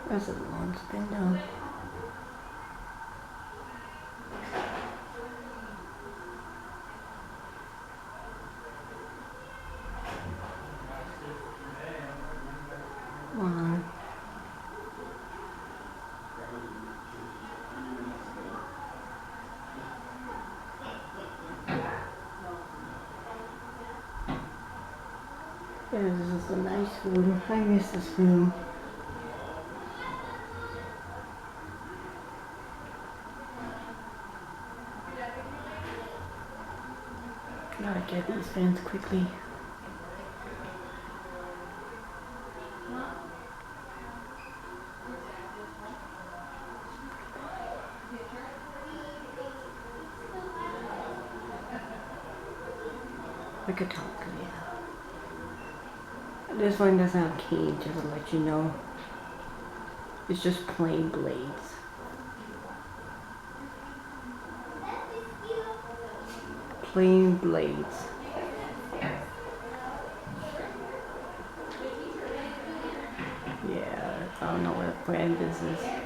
That's a long spin down. Wow. Yeah, this is a nice room. I miss this room. Gotta get these fans quickly. We could talk, yeah. This one doesn't have cage, just to let you know. It's just plain blades. Plain blades. Yeah, I don't know what brand this is.